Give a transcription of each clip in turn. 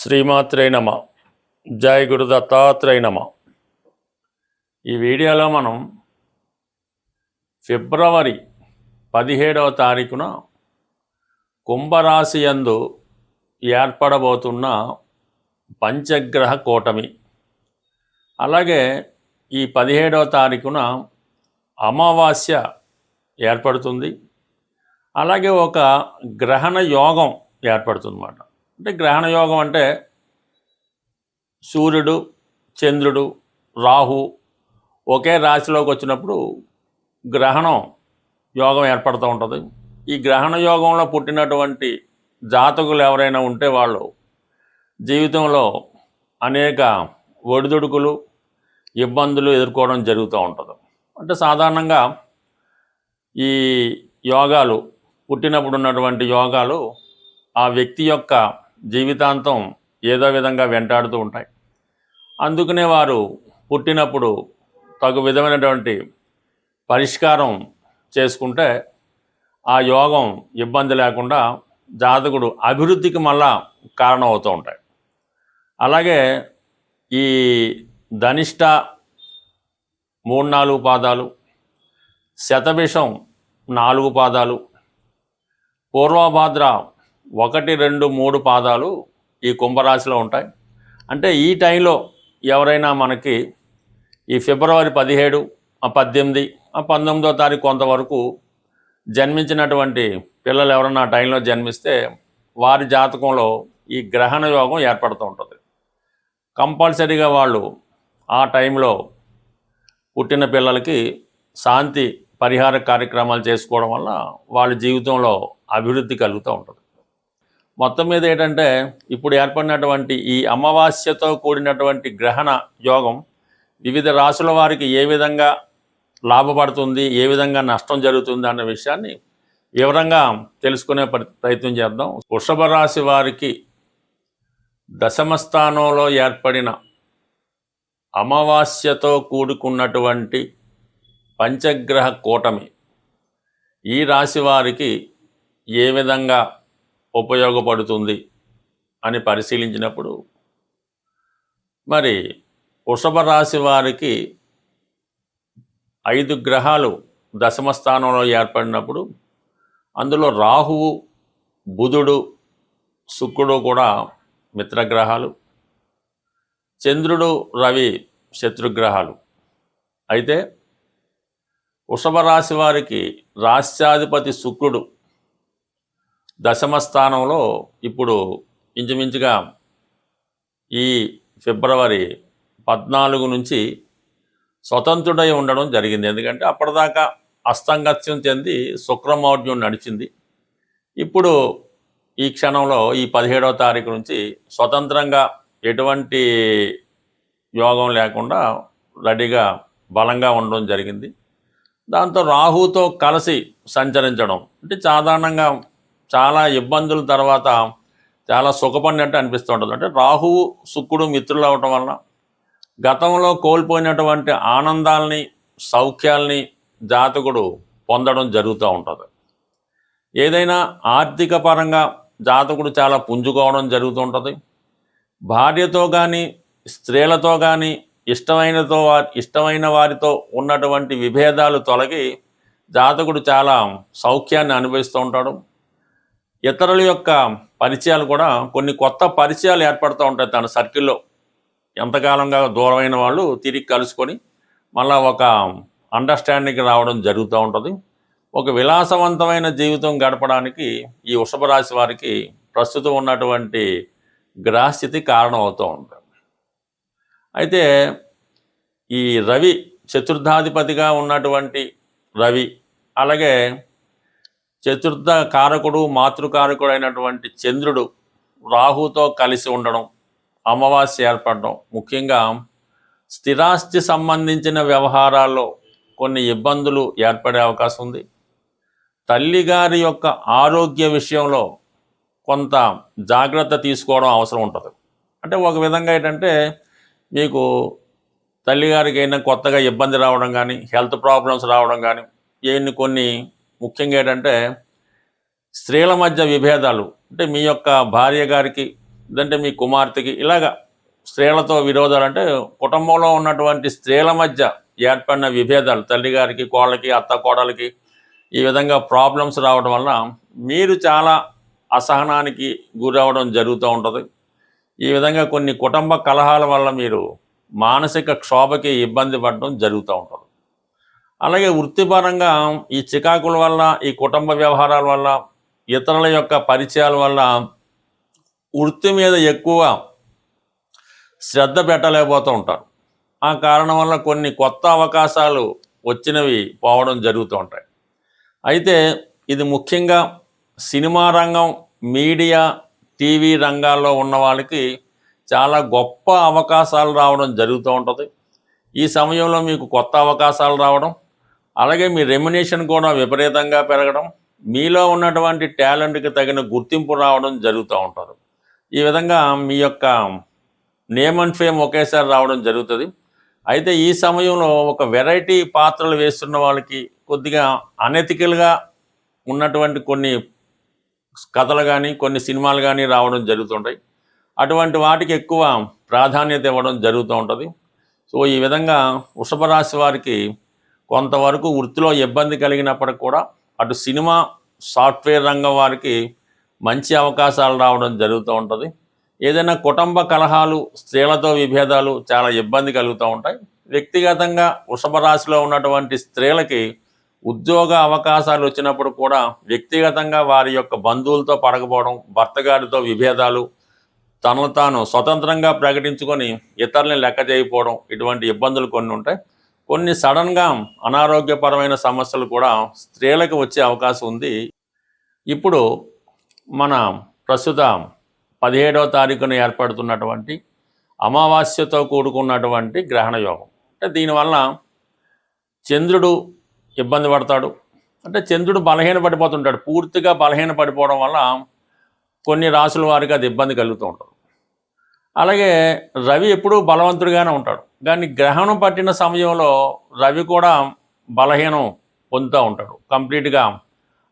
శ్రీమాత్రే నమ. జై గురు దత్తాత్రేయ నమ. ఈ వీడియోలో మనం ఫిబ్రవరి 17వ తారీఖున కుంభరాశి యందు ఏర్పడబోతున్న పంచగ్రహ కూటమి, అలాగే ఈ 17వ తారీఖున అమావాస్య ఏర్పడుతుంది. అలాగే ఒక గ్రహణ యోగం ఏర్పడుతుంది అన్నమాట. అంటే గ్రహణ యోగం అంటే సూర్యుడు, చంద్రుడు, రాహు ఒకే రాశిలోకి వచ్చినప్పుడు గ్రహణం యోగం ఏర్పడుతూ ఉంటుంది. ఈ గ్రహణ యోగంలో పుట్టినటువంటి జాతకులు ఎవరైనా ఉంటే వాళ్ళు జీవితంలో అనేక ఒడిదుడుకులు, ఇబ్బందులు ఎదుర్కోవడం జరుగుతూ ఉంటుంది. అంటే సాధారణంగా ఈ యోగాలు పుట్టినప్పుడు ఉన్నటువంటి యోగాలు ఆ వ్యక్తి యొక్క జీవితాంతం ఏదో విధంగా వెంటాడుతూ ఉంటాయి. అందుకనే వారు పుట్టినప్పుడు తగు విధమైనటువంటి పరిష్కారం చేసుకుంటే ఆ యోగం ఇబ్బంది లేకుండా జాతకుడు అభివృద్ధికి మళ్ళా కారణం అవుతూ ఉంటాయి. అలాగే ఈ ధనిష్ట 3-4 పాదాలు, శతభిషం 4 పాదాలు, పూర్వభాద్ర 1, 2, 3 పాదాలు ఈ కుంభరాశిలో ఉంటాయి. అంటే ఈ టైంలో ఎవరైనా మనకి ఈ ఫిబ్రవరి 17, 18, 19వ తారీఖు కొంతవరకు జన్మించినటువంటి పిల్లలు ఎవరైనా ఆ టైంలో జన్మిస్తే వారి జాతకంలో ఈ గ్రహణ యోగం ఏర్పడుతూ ఉంటుంది. కంపల్సరీగా వాళ్ళు ఆ టైంలో పుట్టిన పిల్లలకి శాంతి పరిహార కార్యక్రమాలు చేసుకోవడం వల్ల వాళ్ళ జీవితంలో అభివృద్ధి కలుగుతూ ఉంటుంది. మొత్తం మీద ఏంటంటే ఇప్పుడు ఏర్పడినటువంటి ఈ అమావాస్యతో కూడినటువంటి గ్రహణ యోగం వివిధ రాశుల వారికి ఏ విధంగా లాభపడుతుంది, ఏ విధంగా నష్టం జరుగుతుంది అన్న విషయాన్ని వివరంగా తెలుసుకునే ప్రయత్నం చేద్దాం. వృషభ రాశి వారికి దశమ స్థానంలో ఏర్పడిన అమావాస్యతో కూడుకున్నటువంటి పంచగ్రహ కూటమి ఈ రాశి వారికి ఏ విధంగా ఉపయోగపడుతుంది అని పరిశీలించినప్పుడు మరి వృషభ రాశి వారికి 5 గ్రహాలు దశమ స్థానంలో ఏర్పడినప్పుడు అందులో రాహువు, బుధుడు, శుక్రుడు కూడా మిత్రగ్రహాలు, చంద్రుడు, రవి శత్రుగ్రహాలు. అయితే వృషభ రాశి వారికి రాశ్యాధిపతి శుక్రుడు దశమ స్థానంలో ఇప్పుడు ఇంచుమించుగా ఈ ఫిబ్రవరి 14 నుంచి స్వతంత్రుడై ఉండడం జరిగింది. ఎందుకంటే అప్పటిదాకా అస్తంగత్యం చెంది శుక్రమౌఢ్యం నడిచింది. ఇప్పుడు ఈ క్షణంలో ఈ 17వ తారీఖు నుంచి స్వతంత్రంగా ఎటువంటి యోగం లేకుండా రెడీగా బలంగా ఉండడం జరిగింది. దాంతో రాహుతో కలిసి సంచరించడం అంటే సాధారణంగా చాలా ఇబ్బందుల తర్వాత చాలా సుఖపడినట్టు అనిపిస్తూ ఉంటుంది. అంటే రాహువు, శుక్రుడు మిత్రులు అవటం వలన గతంలో కోల్పోయినటువంటి ఆనందాల్ని, సౌఖ్యాల్ని జాతకుడు పొందడం జరుగుతూ ఉంటుంది. ఏదైనా ఆర్థిక పరంగా జాతకుడు చాలా పుంజుకోవడం జరుగుతూ ఉంటుంది. భార్యతో కానీ, స్త్రీలతో కానీ, ఇష్టమైన వారితో ఉన్నటువంటి విభేదాలు తొలగి జాతకుడు చాలా సౌఖ్యాన్ని అనుభవిస్తూ ఉంటాడు. ఇతరుల యొక్క పరిచయాలు కూడా కొన్ని కొత్త పరిచయాలు ఏర్పడుతూ ఉంటాయి. తన సర్కిల్లో ఎంతకాలంగా దూరమైన వాళ్ళు తిరిగి కలుసుకొని మళ్ళీ ఒక అండర్స్టాండింగ్కి రావడం జరుగుతూ ఉంటుంది. ఒక విలాసవంతమైన జీవితం గడపడానికి ఈ వృషభ రాశి వారికి ప్రస్తుతం ఉన్నటువంటి గ్రహస్థితి కారణం అవుతూ ఉంటుంది. అయితే ఈ రవి చతుర్థాధిపతిగా ఉన్నటువంటి రవి, అలాగే చతుర్థ కారకుడు, మాతృకారకుడు అయినటువంటి చంద్రుడు రాహుతో కలిసి ఉండడం, అమావాస్య ఏర్పడడం, ముఖ్యంగా స్థిరాస్తి సంబంధించిన వ్యవహారాల్లో కొన్ని ఇబ్బందులు ఏర్పడే అవకాశం ఉంది. తల్లిగారి యొక్క ఆరోగ్య విషయంలో కొంత జాగ్రత్త తీసుకోవడం అవసరం ఉంటుంది. అంటే ఒక విధంగా ఏంటంటే మీకు తల్లిగారికి అయినా కొత్తగా ఇబ్బంది రావడం కానీ, హెల్త్ ప్రాబ్లమ్స్ రావడం కానీ, కొన్ని ముఖ్యంగా ఏంటంటే స్త్రీల మధ్య విభేదాలు, అంటే మీ యొక్క భార్య గారికి లేదంటే మీ కుమార్తెకి ఇలాగా స్త్రీలతో విరోధాలు అంటే కుటుంబంలో ఉన్నటువంటి స్త్రీల మధ్య ఏర్పడిన విభేదాలు తల్లిగారికి కోళ్ళకి అత్త కోడలికి ఈ విధంగా ప్రాబ్లమ్స్ రావడం వల్ల మీరు చాలా అసహనానికి గురవడం జరుగుతూ ఉంటుంది. ఈ విధంగా కొన్ని కుటుంబ కలహాల వల్ల మీరు మానసిక క్షోభకి ఇబ్బంది పడడం జరుగుతూ ఉంటుంది. అలాగే వృత్తిపరంగా ఈ చికాకుల వల్ల ఈ కుటుంబ వ్యవహారాల వల్ల ఇతరుల యొక్క పరిచయాల వల్ల వృత్తి మీద ఎక్కువ శ్రద్ధ పెట్టలేకపోతూ ఉంటారు. ఆ కారణం వల్ల కొన్ని కొత్త అవకాశాలు వచ్చినవి పోవడం జరుగుతూ ఉంటాయి. అయితే ఇది ముఖ్యంగా సినిమా రంగం, మీడియా, టీవీ రంగాల్లో ఉన్న వాళ్ళకి చాలా గొప్ప అవకాశాలు రావడం జరుగుతూ ఉంటుంది. ఈ సమయంలో మీకు కొత్త అవకాశాలు రావడం, అలాగే మీ రెమ్యునేషన్ కూడా విపరీతంగా పెరగడం, మీలో ఉన్నటువంటి టాలెంట్కి తగిన గుర్తింపు రావడం జరుగుతూ ఉంటుంది. ఈ విధంగా మీ యొక్క నేమ్ అండ్ ఫేమ్ ఒకేసారి రావడం జరుగుతుంది. అయితే ఈ సమయంలో ఒక వెరైటీ పాత్రలు వేస్తున్న వాళ్ళకి కొద్దిగా అనెథికల్గా ఉన్నటువంటి కొన్ని కథలు కానీ కొన్ని సినిమాలు కానీ రావడం జరుగుతుంటాయి. అటువంటి వాటికి ఎక్కువ ప్రాధాన్యత ఇవ్వడం జరుగుతూ ఉంటుంది. సో ఈ విధంగా వృషభ రాశి వారికి కొంతవరకు వృత్తిలో ఇబ్బంది కలిగినప్పటికి కూడా అటు సినిమా, సాఫ్ట్వేర్ రంగం వారికి మంచి అవకాశాలు రావడం జరుగుతూ ఉంటుంది. ఏదైనా కుటుంబ కలహాలు, స్త్రీలతో విభేదాలు చాలా ఇబ్బంది కలుగుతూ ఉంటాయి. వ్యక్తిగతంగా వృషభ రాశిలో ఉన్నటువంటి స్త్రీలకి ఉద్యోగ అవకాశాలు వచ్చినప్పుడు కూడా వ్యక్తిగతంగా వారి యొక్క బంధువులతో పడకపోవడం, భర్త గారితో విభేదాలు, తనను తాను స్వతంత్రంగా ప్రకటించుకొని ఇతరులని లెక్క చేయకపోవడం, ఇటువంటి ఇబ్బందులు కొన్ని ఉంటాయి. కొన్ని సడన్గా అనారోగ్యపరమైన సమస్యలు కూడా స్త్రీలకు వచ్చే అవకాశం ఉంది. ఇప్పుడు మన ప్రస్తుత 17వ తారీఖున ఏర్పడుతున్నటువంటి అమావాస్యతో కూడుకున్నటువంటి గ్రహణ యోగం అంటే దీనివల్ల చంద్రుడు ఇబ్బంది పడతాడు. అంటే చంద్రుడు బలహీన పడిపోతుంటాడు. పూర్తిగా బలహీన పడిపోవడం వల్ల కొన్ని రాసుల వారికి అది ఇబ్బంది కలుగుతూ ఉంటుంది. అలాగే రవి ఎప్పుడూ బలవంతుడిగానే ఉంటాడు, కానీ గ్రహణం పట్టిన సమయంలో రవి కూడా బలహీనం పొందుతూ ఉంటాడు. కంప్లీట్గా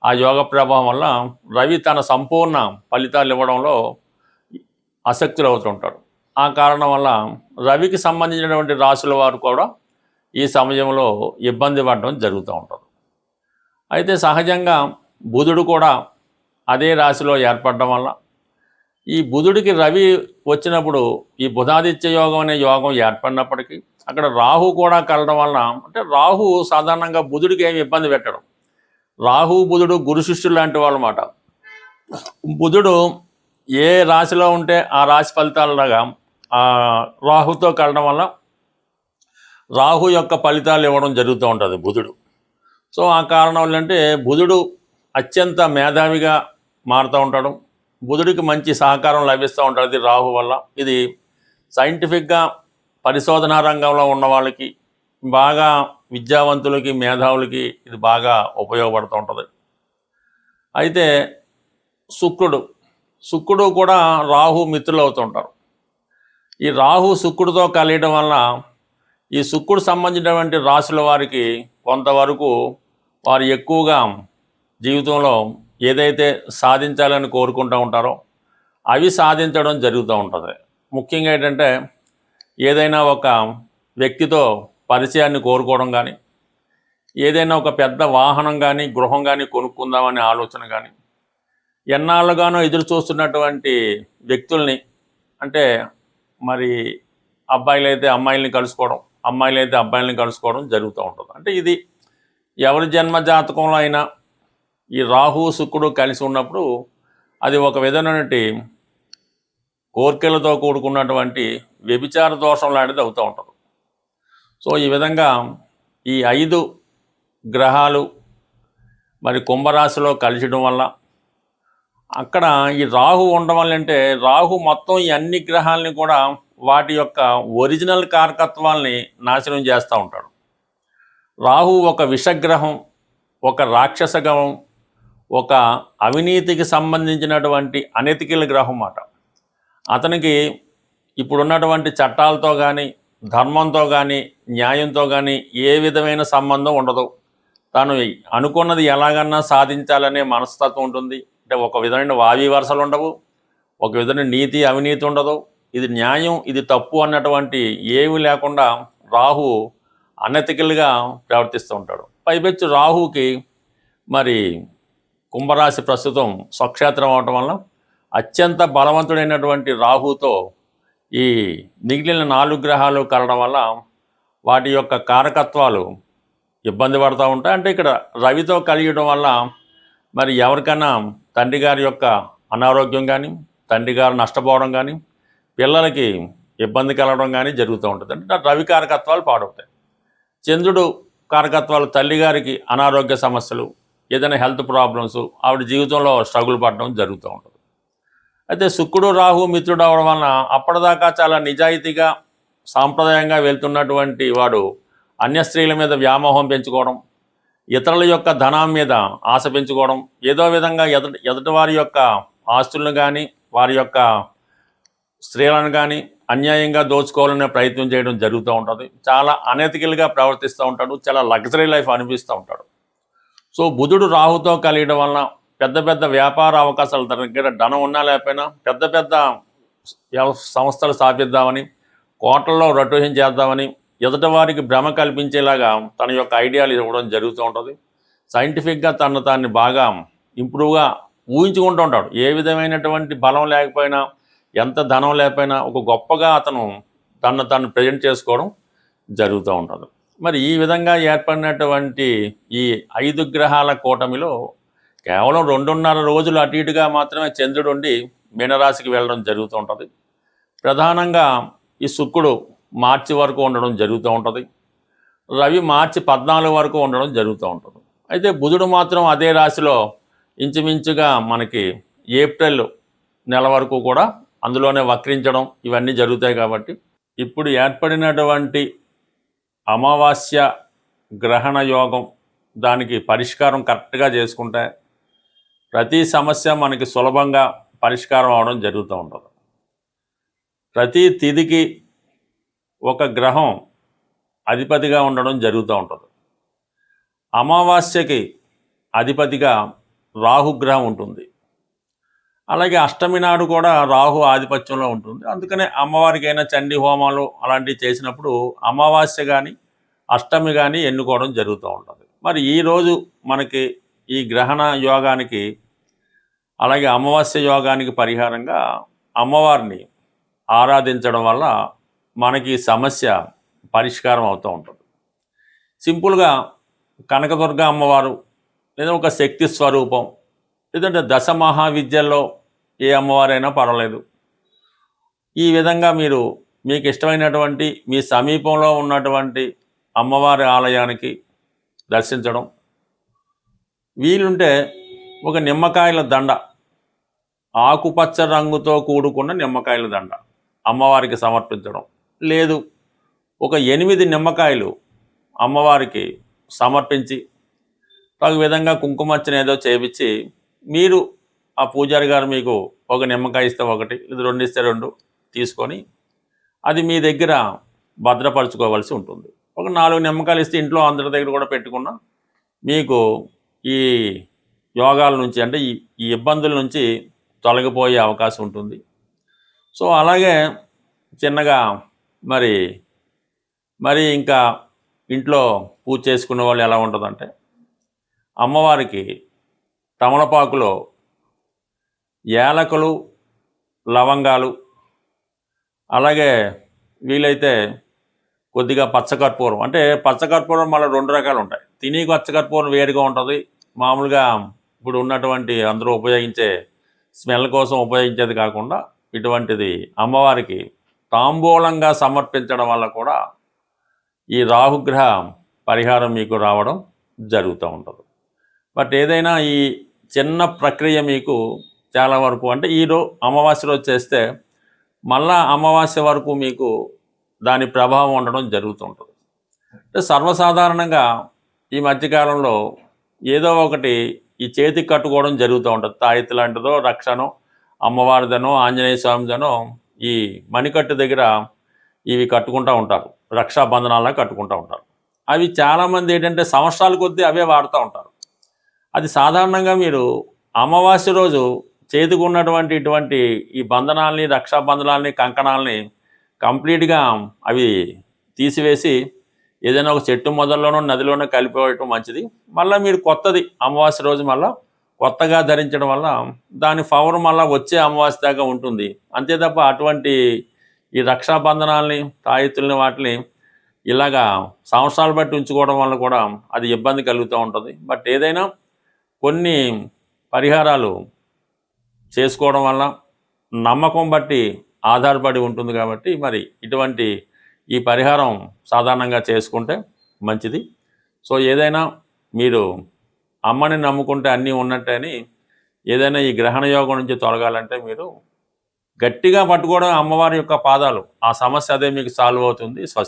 ఆ యోగ ప్రభావం వల్ల రవి తన సంపూర్ణ ఫలితాలు ఇవ్వడంలో ఆసక్తులు అవుతుంటాడు. ఆ కారణం వల్ల రవికి సంబంధించినటువంటి రాశుల వారు కూడా ఈ సమయంలో ఇబ్బంది పడడం జరుగుతూ ఉంటుంది. అయితే సహజంగా బుధుడు కూడా అదే రాశిలో ఏర్పడడం వల్ల ఈ బుధుడికి రవి వచ్చినప్పుడు ఈ బుధాదిత్య యోగం అనే యోగం ఏర్పడినప్పటికీ అక్కడ రాహు కూడా కలడం వలన అంటే రాహు సాధారణంగా బుధుడికి ఏమి ఇబ్బంది పెట్టడం. రాహు బుధుడు గురు శిష్యులు లాంటి వాళ్ళు అన్నమాట. బుధుడు ఏ రాశిలో ఉంటే ఆ రాశి ఫలితాలలాగా రాహుతో కలడం వల్ల రాహు యొక్క ఫలితాలు ఇవ్వడం జరుగుతూ ఉంటుంది బుధుడు. సో ఆ కారణం ఏంటంటే బుధుడు అత్యంత మేధావిగా మారుతూ ఉంటాడు. బుధుడికి మంచి సహకారం లభిస్తూ ఉంటుంది రాహు వల్ల. ఇది సైంటిఫిక్గా పరిశోధనా రంగంలో ఉన్న వాళ్ళకి, బాగా విద్యావంతులకి, మేధావులకి ఇది బాగా ఉపయోగపడుతూ ఉంటుంది. అయితే శుక్రుడు కూడా రాహు మిత్రులు అవుతుంటారు. ఈ రాహు శుక్రుడితో కలియడం వల్ల ఈ శుక్రుడు సంబంధించినటువంటి రాశుల వారికి కొంతవరకు వారు ఎక్కువగా జీవితంలో ఏదైతే సాధించాలని కోరుకుంటూ ఉంటారో అవి సాధించడం జరుగుతూ ఉంటుంది. ముఖ్యంగా ఏంటంటే ఏదైనా ఒక వ్యక్తితో పరిచయాన్ని కోరుకోవడం కానీ, ఏదైనా ఒక పెద్ద వాహనం కానీ గృహం కానీ కొనుక్కుందామనే ఆలోచన కానీ, ఎన్నాళ్ళుగానో ఎదురు చూస్తున్నటువంటి వ్యక్తుల్ని అంటే మరి అబ్బాయిలైతే అమ్మాయిల్ని కలుసుకోవడం, అమ్మాయిలైతే అబ్బాయిల్ని కలుసుకోవడం జరుగుతూ ఉంటుంది. అంటే ఇది ఎవరి జన్మ జాతకంలో అయినా ఈ రాహు శుక్రుడు కలిసి ఉన్నప్పుడు అది ఒక విధమైనటువంటి కోర్కెలతో కూడుకున్నటువంటి వ్యభిచార దోషం లాంటిది అవుతూ ఉంటుంది. సో ఈ విధంగా ఈ 5 గ్రహాలు మరి కుంభరాశిలో కలిసడం వల్ల అక్కడ ఈ రాహు ఉండడం వల్ల అంటే రాహు మొత్తం ఈ అన్ని గ్రహాలని కూడా వాటి యొక్క ఒరిజినల్ కారకత్వాల్ని నాశనం చేస్తూ ఉంటాడు. రాహు ఒక విషగ్రహం, ఒక రాక్షస గ్రహం, ఒక అవినీతికి సంబంధించినటువంటి అనెతికల్ గ్రహం అన్నమాట. అతనికి ఇప్పుడున్నటువంటి చట్టాలతో కానీ, ధర్మంతో కానీ, న్యాయంతో కానీ ఏ విధమైన సంబంధం ఉండదు. తాను అనుకున్నది ఎలాగన్నా సాధించాలనే మనస్తత్వం ఉంటుంది. అంటే ఒక విధమైన వావి వరుసలు ఉండవు, ఒక విధంగా నీతి అవినీతి ఉండదు, ఇది న్యాయం ఇది తప్పు అన్నటువంటి ఏమి లేకుండా రాహు అనెతికల్గా ప్రవర్తిస్తూ ఉంటాడు. పైపెచ్చు రాహుకి మరి కుంభరాశి ప్రస్తుతం స్వక్షేత్రం అవటం వల్ల అత్యంత బలవంతుడైనటువంటి రాహుతో ఈ మిగిలిన 4 గ్రహాలు కలవడం వల్ల వాటి యొక్క కారకత్వాలు ఇబ్బంది పడుతూ ఉంటాయి. అంటే ఇక్కడ రవితో కలియడం వల్ల మరి ఎవరికైనా తండ్రి గారి యొక్క అనారోగ్యం కానీ, తండ్రి గారు నష్టపోవడం కానీ, పిల్లలకి ఇబ్బంది కలగడం కానీ జరుగుతూ ఉంటుంది. అంటే రవి కారకత్వాలు పాడవుతాయి. చంద్రుడు కారకత్వాలు తల్లిగారికి అనారోగ్య సమస్యలు, ఏదైనా హెల్త్ ప్రాబ్లమ్స్, ఆవిడ జీవితంలో స్ట్రగుల్ పడడం జరుగుతూ ఉంటుంది. అయితే శుక్రుడు రాహు మిత్రుడు అవడం వలన అప్పటిదాకా చాలా నిజాయితీగా సాంప్రదాయంగా వెళ్తున్నటువంటి వాడు అన్య స్త్రీల మీద వ్యామోహం పెంచుకోవడం, ఇతరుల యొక్క ధనం మీద ఆశ పెంచుకోవడం, ఏదో విధంగా ఎదుటి వారి యొక్క ఆస్తులను కానీ వారి యొక్క స్త్రీలను కానీ అన్యాయంగా దోచుకోవాలనే ప్రయత్నం చేయడం జరుగుతూ ఉంటుంది. చాలా అనెతికల్గా ప్రవర్తిస్తూ ఉంటాడు, చాలా లగ్జరీ లైఫ్ అనిపిస్తూ ఉంటాడు. సో బుధుడు రాహుతో కలియడం వలన పెద్ద పెద్ద వ్యాపార అవకాశాల దగ్గర ధనం ఉన్నా లేకపోయినా పెద్ద పెద్ద సంస్థలు స్థాపిద్దామని, కోట్లలో రొటేషన్ చేద్దామని ఎదుటి వారికి భ్రమ కల్పించేలాగా తన యొక్క ఐడియాలు ఇవ్వడం జరుగుతూ ఉంటుంది. సైంటిఫిక్గా తాన్ని బాగా ఇంప్రూవ్గా ఊహించుకుంటూ ఉంటాడు. ఏ విధమైనటువంటి బలం లేకపోయినా, ఎంత ధనం లేకపోయినా ఒక గొప్పగా అతను తను ప్రజెంట్ చేసుకోవడం జరుగుతూ ఉంటుంది. మరి ఈ విధంగా ఏర్పడినటువంటి ఈ 5 గ్రహాల కూటమిలో కేవలం 2.5 రోజులు అటు ఇటుగా మాత్రమే చంద్రుడు ఉండి మీనరాశికి వెళ్ళడం జరుగుతూ ఉంటుంది. ప్రధానంగా ఈ శుక్రుడు మార్చి వరకు ఉండడం జరుగుతూ ఉంటుంది, రవి మార్చి 14 వరకు ఉండడం జరుగుతూ ఉంటుంది. అయితే బుధుడు మాత్రం అదే రాశిలో ఇంచుమించుగా మనకి ఏప్రిల్ నెల వరకు కూడా అందులోనే వక్రించడం ఇవన్నీ జరుగుతాయి. కాబట్టి ఇప్పుడు ఏర్పడినటువంటి అమావాస్య గ్రహణ యోగం దానికి పరిష్కారం కరెక్ట్గా చేసుకుంటే ప్రతి సమస్య మనకి సులభంగా పరిష్కారం అవడం జరుగుతూ ఉంటుంది. ప్రతి తిథికి ఒక గ్రహం అధిపతిగా ఉండడం జరుగుతూ ఉంటుంది. అమావాస్యకి అధిపతిగా రాహుగ్రహం ఉంటుంది. అలాగే అష్టమి నాడు కూడా రాహు ఆధిపత్యంలో ఉంటుంది. అందుకనే అమ్మవారికైనా చండీ హోమాలు అలాంటివి చేసినప్పుడు అమావాస్య కానీ అష్టమి కానీ ఎన్నుకోవడం జరుగుతూ ఉంటుంది. మరి ఈరోజు మనకి ఈ గ్రహణ యోగానికి అలాగే అమావాస్య యోగానికి పరిహారంగా అమ్మవారిని ఆరాధించడం వల్ల మనకి సమస్య పరిష్కారం అవుతూ ఉంటుంది. సింపుల్గా కనకదుర్గ అమ్మవారు లేదా ఒక శక్తి స్వరూపం లేదంటే 10 మహావిద్యల్లో ఏ అమ్మవారైనా పర్వాలేదు. ఈ విధంగా మీకు ఇష్టమైనటువంటి మీ సమీపంలో ఉన్నటువంటి అమ్మవారి ఆలయానికి దర్శించడం, వీలుంటే ఒక నిమ్మకాయల దండ, ఆకుపచ్చ రంగుతో కూడుకున్న నిమ్మకాయల దండ అమ్మవారికి సమర్పించడం, లేదు ఒక 8 నిమ్మకాయలు అమ్మవారికి సమర్పించి ఒక విధంగా కుంకుమర్చన ఏదో చేయించి మీరు ఆ పూజారి గారు మీకు ఒక నిమ్మకాయ ఇస్తే ఒకటి, ఇది 2 ఇస్తే 2 తీసుకొని అది మీ దగ్గర భద్రపరచుకోవాల్సి ఉంటుంది. ఒక 4 నిమ్మకాయలు ఇస్తే ఇంట్లో అందరి దగ్గర కూడా పెట్టుకున్నా మీకు ఈ యోగాల నుంచి అంటే ఈ ఇబ్బందుల నుంచి తొలగిపోయే అవకాశం ఉంటుంది. సో అలాగే చిన్నగా మరి ఇంకా ఇంట్లో పూజ చేసుకునే వాళ్ళు ఎలా ఉంటుందంటే అమ్మవారికి తమలపాకులో యాలకులు, లవంగాలు, అలాగే వీలైతే కొద్దిగా పచ్చకర్పూరం, అంటే పచ్చకర్పూరం మళ్ళీ 2 రకాలు ఉంటాయి. తిని పచ్చకర్పూరం వేరుగా ఉంటుంది, మామూలుగా ఇప్పుడు ఉన్నటువంటి అందరూ ఉపయోగించే స్మెల్ కోసం ఉపయోగించేది కాకుండా ఇటువంటిది అమ్మవారికి తాంబూలంగా సమర్పించడం వల్ల కూడా ఈ రాహుగ్రహ పరిహారం మీకు రావడం జరుగుతూ ఉంటుంది. బట్ ఏదైనా ఈ చిన్న ప్రక్రియ మీకు చాలా వరకు అంటే అమావాస్య రోజు చేస్తే మళ్ళా అమావాస్య వరకు మీకు దాని ప్రభావం ఉండడం జరుగుతుంటుంది. అంటే సర్వసాధారణంగా ఈ మధ్యకాలంలో ఏదో ఒకటి ఈ చేతికి కట్టుకోవడం జరుగుతూ ఉంటుంది. తాయెత్తు లాంటిదో, రక్షనో, అమ్మవారిదనో, ఆంజనేయ స్వామిదనో ఈ మణికట్టు దగ్గర ఇవి కట్టుకుంటూ ఉంటారు, రక్షాబంధనాలా కట్టుకుంటూ ఉంటారు. అవి చాలామంది ఏంటంటే సంవత్సరాల కొద్దీ అవే వాడుతూ ఉంటారు. అది సాధారణంగా మీరు అమావాస్య రోజు చేతికి ఉన్నటువంటి ఇటువంటి ఈ బంధనాల్ని, రక్షాబంధనాల్ని, కంకణాలని కంప్లీట్గా అవి తీసివేసి ఏదైనా ఒక చెట్టు మొదల్లోనో నదిలోనో కలిపివేయటం మంచిది. మళ్ళీ మీరు కొత్తది అమావాస్య రోజు మళ్ళీ కొత్తగా ధరించడం వల్ల దాని పవర్ మళ్ళీ వచ్చే అమావాస్య దాకా ఉంటుంది. అంతే తప్ప అటువంటి ఈ రక్షాబంధనాల్ని, తాయెత్తుల్ని వాటిని ఇలాగా సంవత్సరాలు బట్టి ఉంచుకోవడం వల్ల కూడా అది ఇబ్బంది కలుగుతూ ఉంటుంది. బట్ ఏదైనా కొన్ని పరిహారాలు చేసుకోవడం వల్ల నమ్మకం బట్టి ఆధారపడి ఉంటుంది కాబట్టి మరి ఇటువంటి ఈ పరిహారం సాధారణంగా చేసుకుంటే మంచిది. సో ఏదైనా మీరు అమ్మని నమ్ముకుంటే అన్నీ ఉన్నట్టని ఏదైనా ఈ గ్రహణ యోగం నుంచి తొలగాలంటే మీరు గట్టిగా పట్టుకోవడం అమ్మవారి యొక్క పాదాలు, ఆ సమస్య అదే మీకు సాల్వ్ అవుతుంది. స్వస్తి.